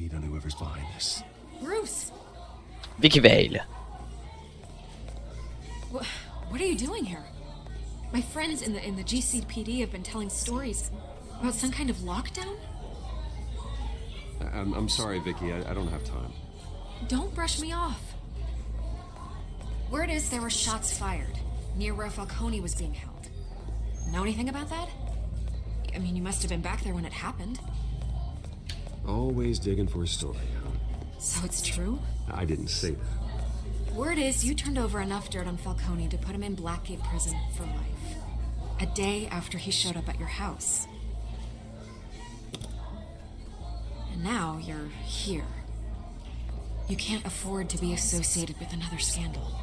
lead on whoever's behind this. Bruce! Vicky Vale. What are you doing here? My friends in the GCPD have been telling stories about some kind of lockdown? I'm sorry, Vicky. I don't have time. Don't brush me off. Word is there were shots fired near where Falcone was being held. Know anything about that? I mean, you must have been back there when it happened. Always digging for a story, huh? So it's true? I didn't say that. Word is you turned over enough dirt on Falcone to put him in Blackgate Prison for life. A day after he showed up at your house. And now you're here. You can't afford to be associated with another scandal.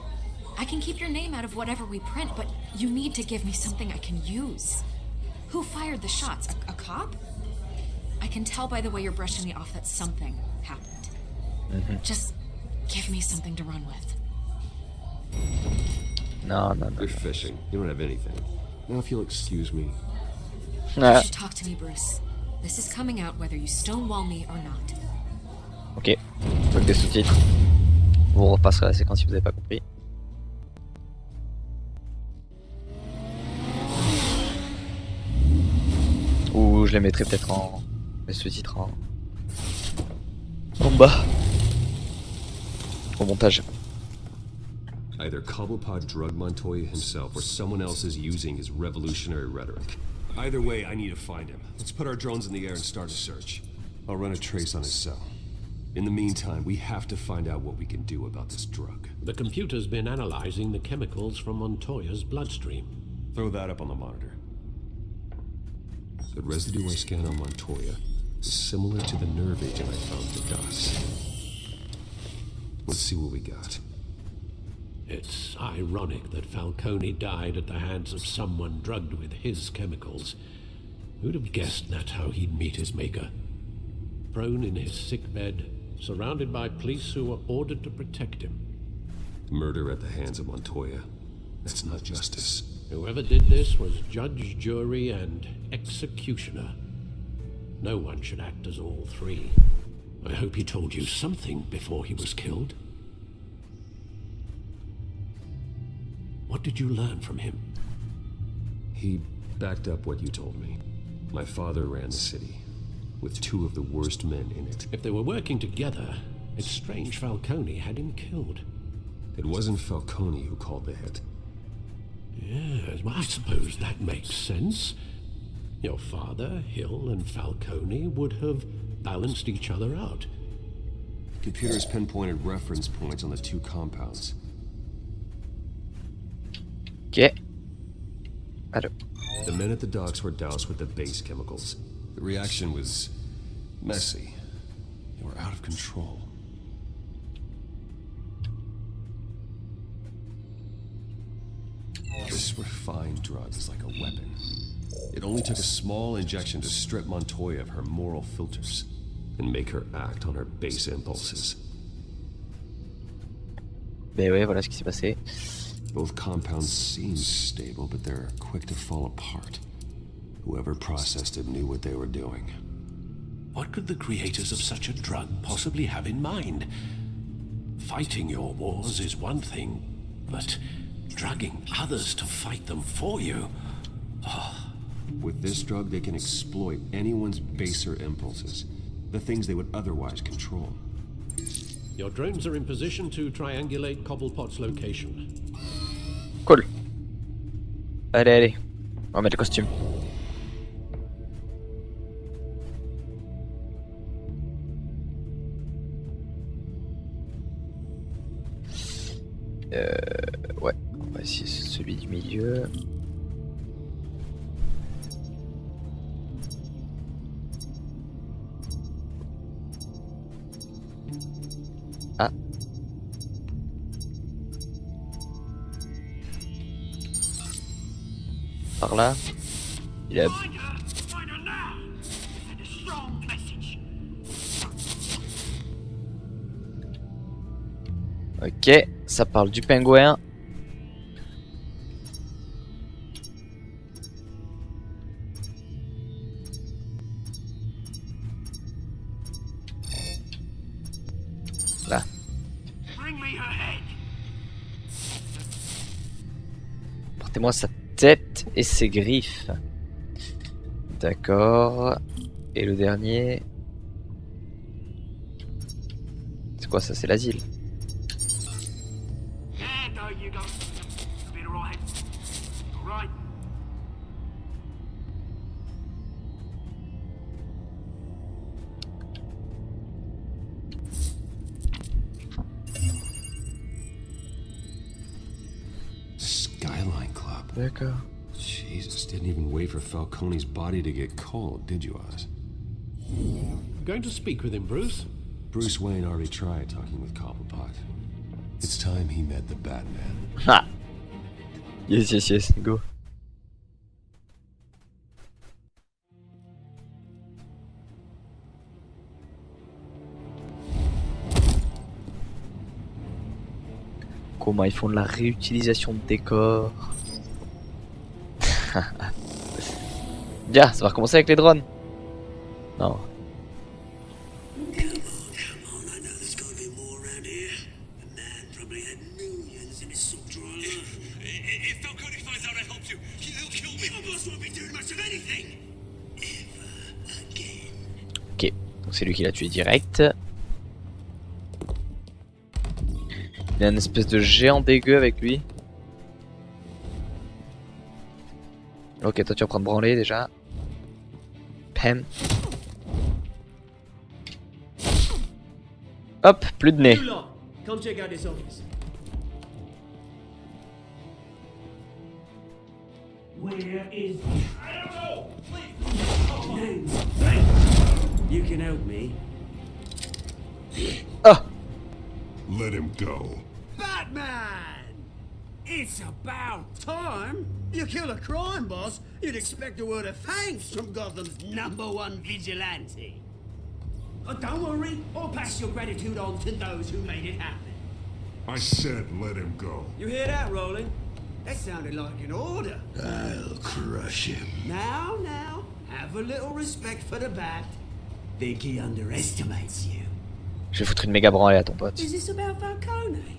I can keep your name out of whatever we print, but you need to give me something I can use. Who fired the shots? A cop? I can tell by the way you're brushing me off that something happened. Just give me something to run with. No. You're fishing. You don't have anything. Now if you'll excuse me. You should talk to me, Bruce. This is coming out whether you stonewall me or not. Ok. Faut que des sous-titres. Vous repasserez la séquence si vous n'avez pas compris. Ou je les mettrai peut-être en... les sous-titres en bas. Au montage. Either Cobblepot drugged Montoya himself or someone else is using his revolutionary rhetoric. Either way, I need to find him. Let's put our drones in the air and start a search. I'll run a trace on his cell. In the meantime, we have to find out what we can do about this drug. The computer's been analyzing the chemicals from Montoya's bloodstream. Throw that up on the monitor. The residue I scanned on Montoya is similar to the nerve agent I found for Dust. Let's see what we got. It's ironic that Falcone died at the hands of someone drugged with his chemicals. Who'd have guessed that's how he'd meet his maker? Prone in his sickbed, surrounded by police who were ordered to protect him. Murder at the hands of Montoya. That's not justice. Whoever did this was judge, jury, and executioner. No one should act as all three. I hope he told you something before he was killed. What did you learn from him? He backed up what you told me. My father ran the city, with two of the worst men in it. If they were working together, it's strange Falcone had him killed. It wasn't Falcone who called the hit. Yes, well, I suppose that makes sense. Your father, Hill, and Falcone would have balanced each other out. Computers pinpointed reference points on the two compounds. Ok. Allô. The men at the docks were doused with the base chemicals. The reaction was messy. They were out of control. This refined drug is like a weapon. It only took a small injection to strip Montoya of her moral filters and make her act on her base impulses. Ben ouais, voilà ce qui s'est passé. Both compounds seem stable, but they're quick to fall apart. Whoever processed it knew what they were doing. What could the creators of such a drug possibly have in mind? Fighting your wars is one thing, but drugging others to fight them for you? With this drug, they can exploit anyone's baser impulses, the things they would otherwise control. Your drones are in position to triangulate Cobblepot's location. Cool. Allez, on va mettre le costume. Ouais, on va essayer celui du milieu. Ah. Par là. Il a... Ok, ça parle du pingouin. Portez-moi sa tête et ses griffes. D'accord. Et le dernier... C'est quoi ça? C'est l'asile. Skyline Club. D'accord. Jesus, didn't even wait for Falcone's body to get cold, did you, Oz? Going to speak with him, Bruce? Bruce Wayne already tried talking with Cobblepot. It's time he met the Batman. Ha! Yes, yes, yes, go. Comment ils font de la réutilisation de décors. Bien, ça va recommencer avec les drones. Non. Ok, donc c'est lui qui l'a tué direct. Il a une espèce de géant dégueu avec lui. Ok, toi tu vas prendre branler déjà. Pam. Hop, plus de nez. Come check out this office. Where is... I don't know! Please! You can help me. Ah! Let him go. Batman! It's about time! You kill a crime boss, you'd expect a word of thanks from Gotham's #1 vigilante. Oh, don't worry, I'll pass your gratitude on to those who made it happen. I said let him go. You hear that, Roland? That sounded like an order. I'll crush him. Now, have a little respect for the Bat. Think he underestimates you. Je vais foutre une méga branlée à ton pote. Is this about Falcone?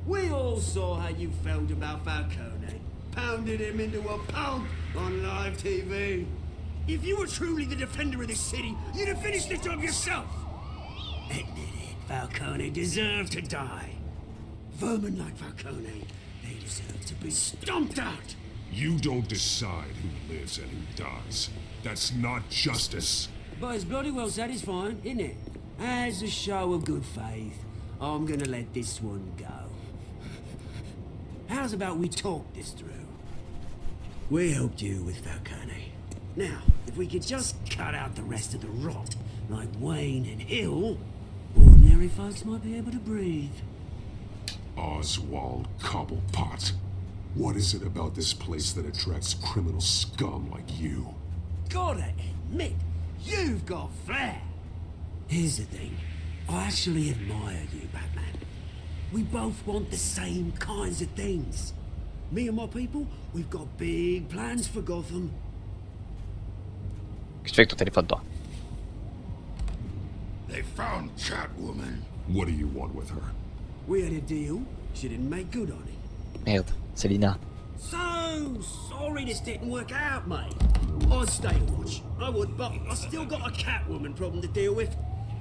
We all saw how you felt about Falcone. Pounded him into a pulp on live TV. If you were truly the defender of this city, you'd have finished the job yourself. Admit it, Falcone deserved to die. Vermin like Falcone, they deserve to be stomped out. You don't decide who lives and who dies. That's not justice. But it's bloody well satisfying, isn't it? As a show of good faith, I'm gonna let this one go. How's about we talk this through? We helped you with Falcone. Now, if we could just cut out the rest of the rot, like Wayne and Hill, ordinary folks might be able to breathe. Oswald Cobblepot. What is it about this place that attracts criminal scum like you? Gotta admit, you've got flair. Here's the thing. I actually admire you, Batman. We both want the same kinds of things. Me and my people, we've got big plans for Gotham. Qu'est-ce que tu fais avec ton téléphone, toi? They found Catwoman. What do you want with her? We had a deal. She didn't make good on it. Merde, c'est Lina. So sorry this didn't work out, mate. I'd stay a watch. I would, but I still got a Catwoman problem to deal with.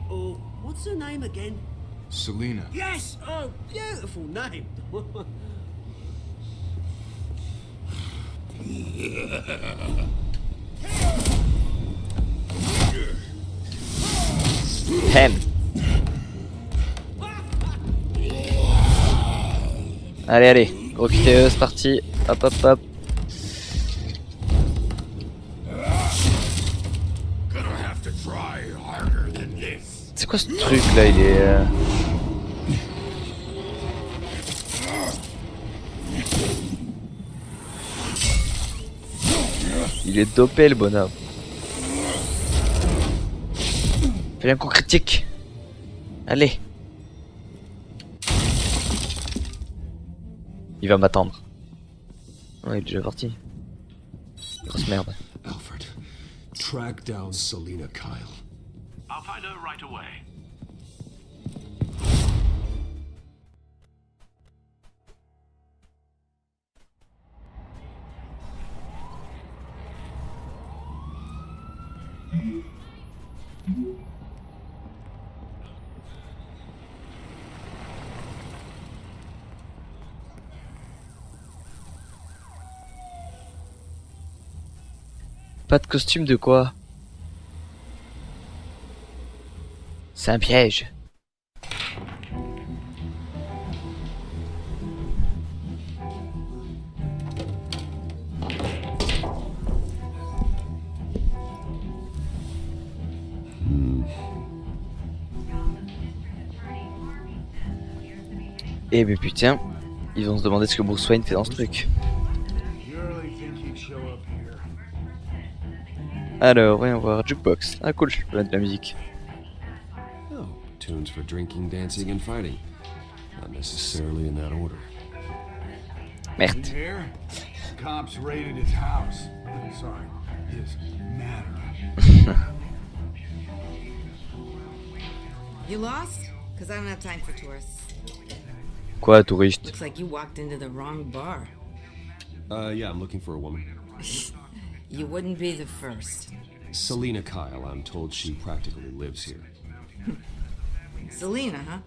Or what's her name again? Selina. Yes! Oh, beautiful name. Pam. Allez, allez. Gros QTE, c'est parti. Hop, hop, hop. C'est quoi ce truc là? Il est... Il est dopé le bonhomme. Fais un coup critique. Allez. Il va m'attendre. Oh, il est déjà parti. Grosse merde. Alfred, track down Selina Kyle. I'll find her right away. Pas de costume de quoi? C'est un piège. Eh ben putain, ils vont se demander ce que Bruce Wayne fait dans ce truc. Alors, voyons voir, jukebox. Ah cool, je peux mettre de la musique. Oh, tunes for drinking, dancing, and fighting. Not necessarily in that order. Merde. Here, cops raided his house. Sorry, his manor. You lost? Because I don't have time for tourists. Quoi, touriste? Looks like you walked into the wrong bar. Yeah, I'm looking for a woman. You wouldn't be the first. Selena Kyle, I'm told she practically lives here. Selena, huh?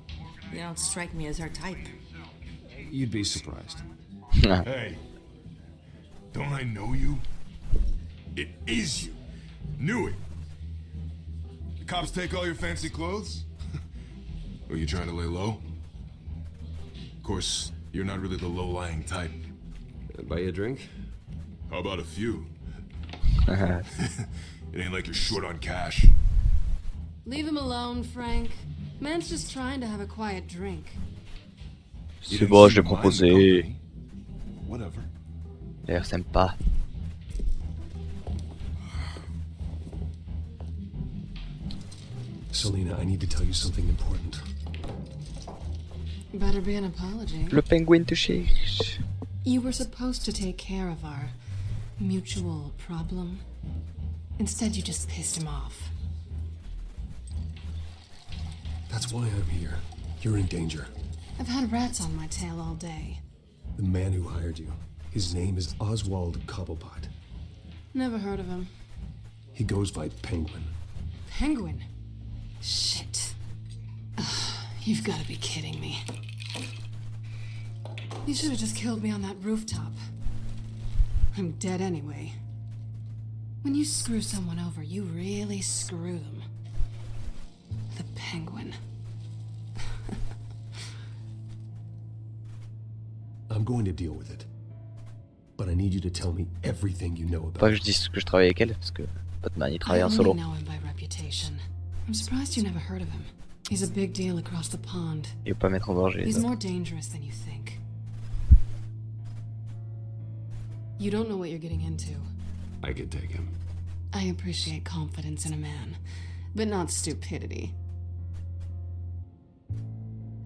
You don't strike me as her type. You'd be surprised. Hey, don't I know you? It is you. Knew it. The cops take all your fancy clothes? Are you trying to lay low? Of course, you're not really the low-lying type. Buy you a drink? How about a few? It ain't like you're short on cash. Leave him alone, Frank. Man's just trying to have a quiet drink. C'est bon, je l'ai proposé. Whatever. Il a l'air sympa. Selena, I need to tell you something important. Better be an apology. Le pingouin te cherche. You were supposed to take care of our mutual problem. Instead, you just pissed him off. That's why I'm here. You're in danger. I've had rats on my tail all day. The man who hired you, his name is Oswald Cobblepot. Never heard of him. He goes by Penguin. Penguin? Shit. Ugh, you've got to be kidding me. You should have just killed me on that rooftop. I'm dead anyway. When you screw someone over, you really screw them. The Penguin. I'm going to deal with it. But I need you to tell me everything you know Pas about que it. je dise que je travaille avec elle, parce que Batman il I travaille en only solo. know him by reputation. I'm surprised you never heard of him. He's a big deal across the pond. Il veut pas mettre en danger. He's ça. more dangerous than you think. You don't know what you're getting into. I could take him. I appreciate confidence in a man, but not stupidity.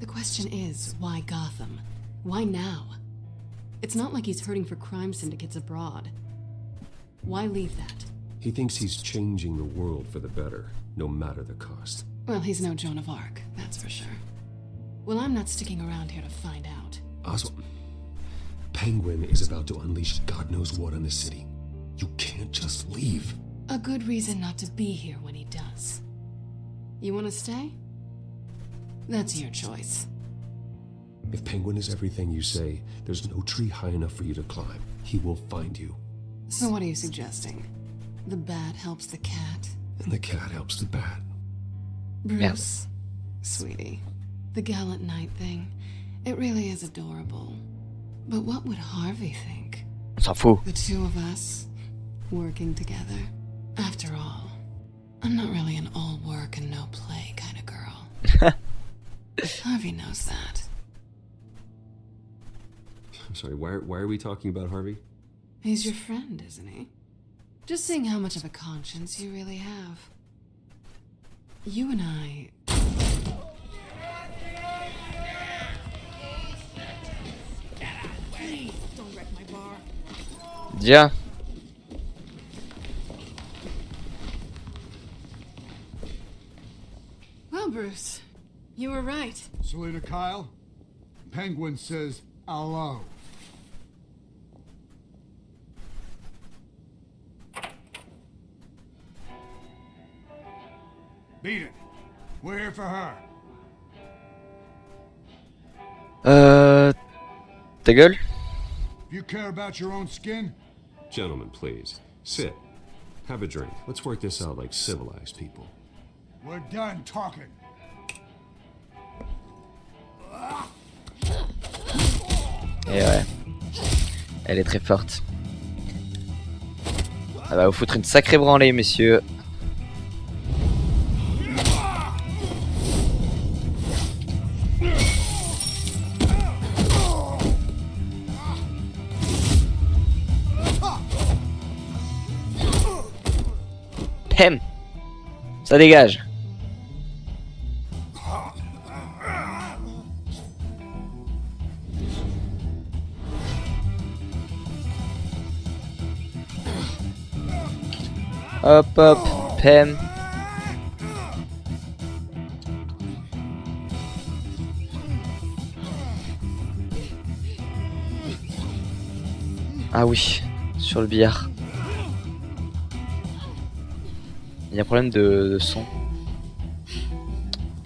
The question is, why Gotham? Why now? It's not like he's hurting for crime syndicates abroad. Why leave that? He thinks he's changing the world for the better, no matter the cost. Well, he's no Joan of Arc, that's for sure. Well, I'm not sticking around here to find out. Oswald, Penguin is about to unleash God knows what on the city. You can't just leave. A good reason not to be here when he does. You want to stay? That's your choice. If Penguin is everything you say, there's no tree high enough for you to climb. He will find you. So what are you suggesting? The bat helps the cat? And the cat helps the bat. Bruce, sweetie, the gallant knight thing, it really is adorable. But what would Harvey think? On s'en fout. The two of us, working together. After all, I'm not really an all work and no play kind of girl. Harvey knows that. I'm sorry, why are we talking about Harvey? He's your friend, isn't he? Just seeing how much of a conscience you really have. You and I... Please, don't wreck my bar. Dia. Well, Bruce, you were right. Selena Kyle, Penguin says hello. Beat it. We're here for her. Ta gueule. If you care about your own skin, Gentlemen, please, sit. Have a drink. Let's work this out like civilized people. We're done talking. Et ouais. Elle est très forte. Elle va vous foutre une sacrée branlée, messieurs. Hem. Ça dégage. Hop hop, Pem. Ah oui, sur le billard. Il y a un problème de son.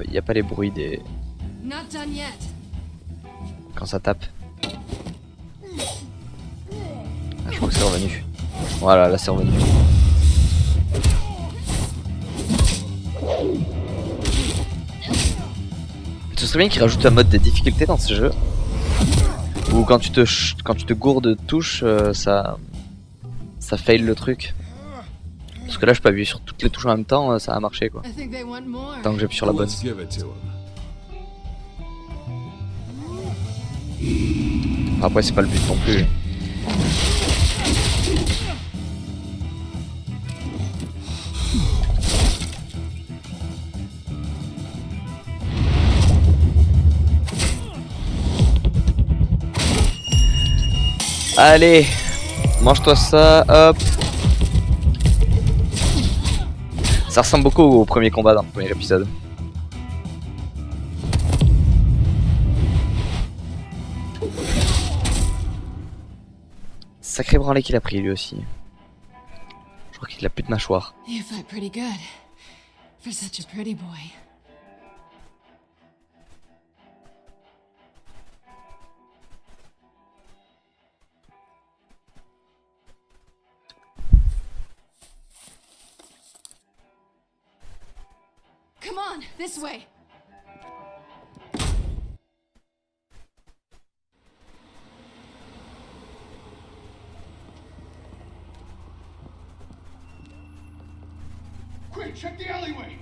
Il n'y a pas les bruits des... Not done yet. quand ça tape. Ah, je crois que c'est revenu. Voilà, là c'est revenu. Ce serait bien qu'ils rajoutent un mode de difficulté dans ce jeu. Ou quand tu te gourdes de touches, ça fail le truc. Parce que là je peux appuyer sur toutes les touches en même temps, ça a marché quoi. I think they want more. Tant que j'appuie sur la bonne. Let's give it to him. Après c'est pas le but non plus. Allez, mange-toi ça, hop. Ça ressemble beaucoup au premier combat dans le premier épisode. Sacré branlé qu'il a pris lui aussi. Je crois qu'il a plus de mâchoire. You fight pretty good for such a pretty boy. Come on, this way. Quick, check the alleyway.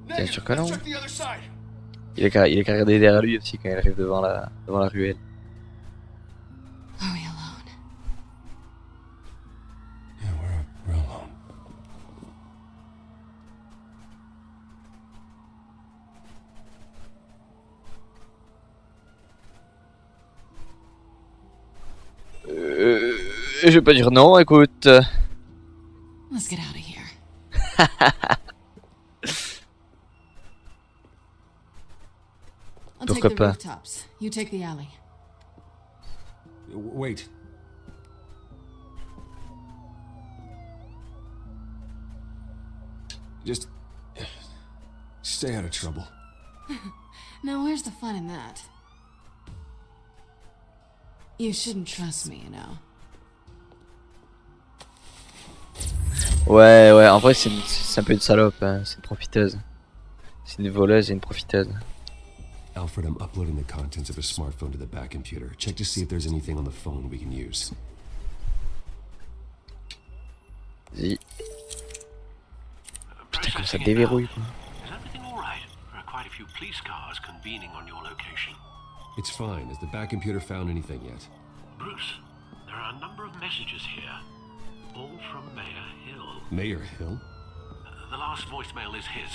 Bien sûr que non. Check the other side. Il est qu'à regarder derrière lui aussi quand il arrive devant la ruelle. Are we alone? Yeah, we're alone. Je vais pas dire non, écoute. Let's get out of here. I'll take Pourquoi the pas. rooftops. You take the alley. Wait. Just stay out of trouble. Now where's the fun in that? You shouldn't trust me, you know. Ouais, en vrai c'est un peu une salope, hein. C'est une profiteuse. C'est une voleuse et une profiteuse. Alfred, I'm uploading the contents of a smartphone to the back computer. Check to see if there's anything on the phone we can use. Vas-y. Putain, comme ça déverrouille quoi. Is everything all right? There are quite a few police cars convening on your location. It's fine. Has the back computer found anything yet? Bruce, there are a number of messages here, all from Mayor Hill. Mayor Hill? The last voicemail is his.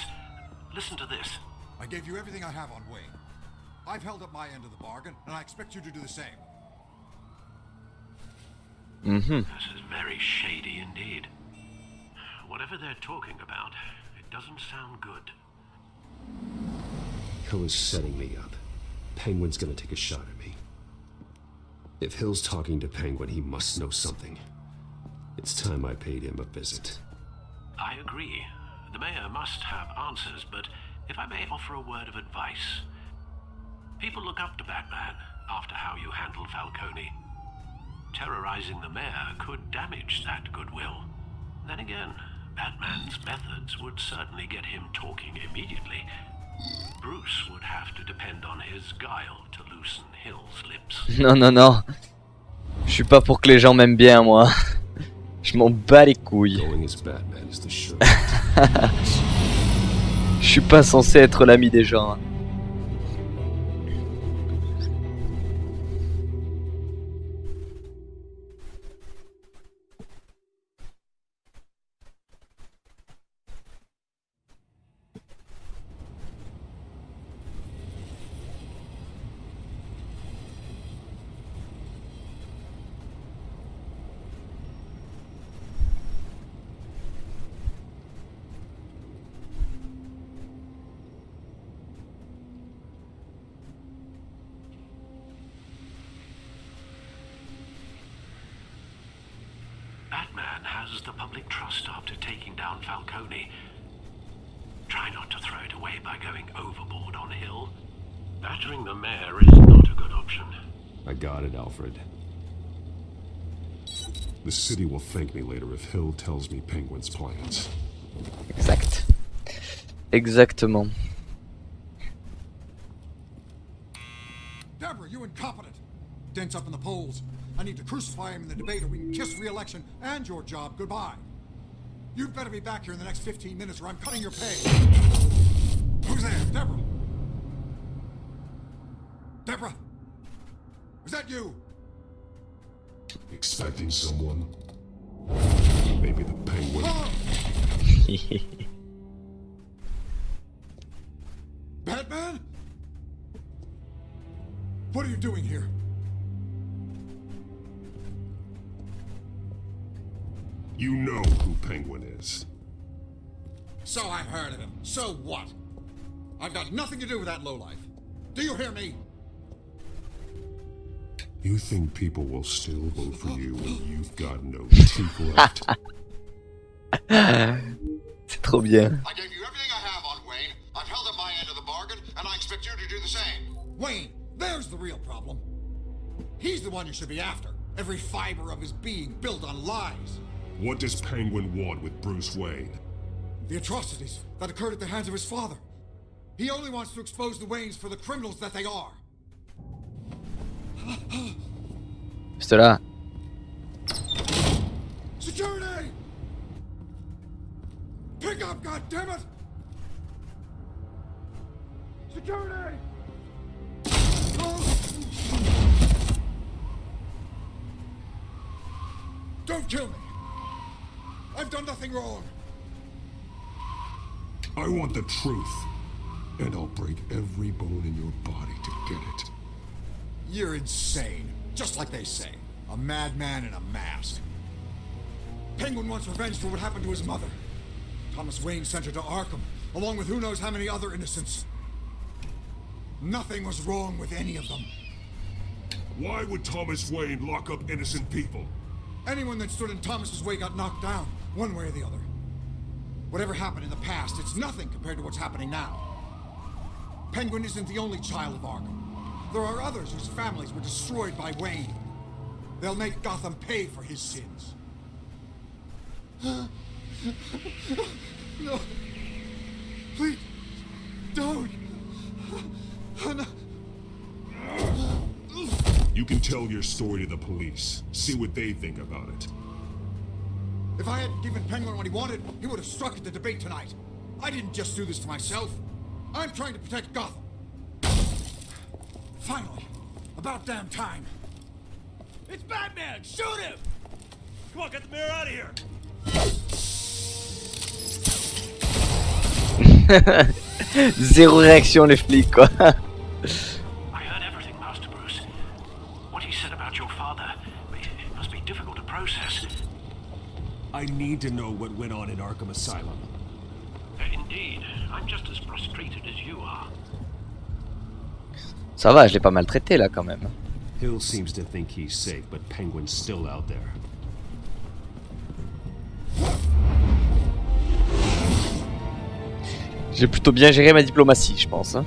Listen to this. I gave you everything I have on Wayne. I've held up my end of the bargain, and I expect you to do the same. This is very shady indeed. Whatever they're talking about, it doesn't sound good. Hill is setting me up. Penguin's gonna take a shot at me. If Hill's talking to Penguin, he must know something. It's time I paid him a visit. I agree. The mayor must have answers, but if I may offer a word of advice. People look up to Batman after how you handled Falcone. Terrorizing the mayor could damage that goodwill. Then again, Batman's methods would certainly get him talking immediately. Bruce would have to depend on his guile to loosen Hill's lips. Non, non, non. Je suis pas pour que les gens m'aiment bien, moi. Je m'en bats les couilles. Going as Batman is the show. Je suis pas censé être l'ami des gens. Hein. Batman has the public trust after taking down Falcone. Try not to throw it away by going overboard on Hill. Battering the mayor is not a good option. I got it, Alfred. The city will thank me later if Hill tells me Penguin's plans. Exact. Exactement. Deborah, you incompetent! Dent's up in the polls. I need to crucify him in the debate or we can kiss re-election and your job goodbye. You'd better be back here in the next 15 minutes or I'm cutting your pay. Who's there? Deborah? Deborah? Is that you? Expecting someone? Maybe the Penguin. Batman? What are you doing here? You know who Penguin is. So I've heard of him. So what? I've got nothing to do with that lowlife. Do you hear me? You think people will still vote for you when you've got no teeth left? C'est trop bien. I gave you everything I have on Wayne. I've held up my end of the bargain, and I expect you to do the same. Wayne, there's the real problem. He's the one you should be after. Every fiber of his being built on lies. What does Penguin want with Bruce Wayne? The atrocities that occurred at the hands of his father. He only wants to expose the Waynes for the criminals that they are. C'est là. Security! Pick up, goddammit! Security! Don't kill me! I've done nothing wrong! I want the truth, and I'll break every bone in your body to get it. You're insane, just like they say. A madman in a mask. Penguin wants revenge for what happened to his mother. Thomas Wayne sent her to Arkham, along with who knows how many other innocents. Nothing was wrong with any of them. Why would Thomas Wayne lock up innocent people? Anyone that stood in Thomas's way got knocked down, one way or the other. Whatever happened in the past, it's nothing compared to what's happening now. Penguin isn't the only child of Arkham. There are others whose families were destroyed by Wayne. They'll make Gotham pay for his sins. No. Please, don't. No. You can tell your story to the police. See what they think about it. If I hadn't given Penguin what he wanted, he would have struck at the debate tonight. I didn't just do this for myself. I'm trying to protect Gotham. Finally. About damn time. It's Batman! Shoot him! Come on, get the mayor out of here! Zéro réaction les flics quoi. I heard everything, Master Bruce. What he said about your father, it must be difficult to process. I need to know what went on in Arkham Asylum. Indeed, I'm just as frustrated as you are. Ça va, je l'ai pas maltraité là quand même. Hill seems to think he's safe, but Penguin's still out there. J'ai plutôt bien géré ma diplomatie, je pense. Hein.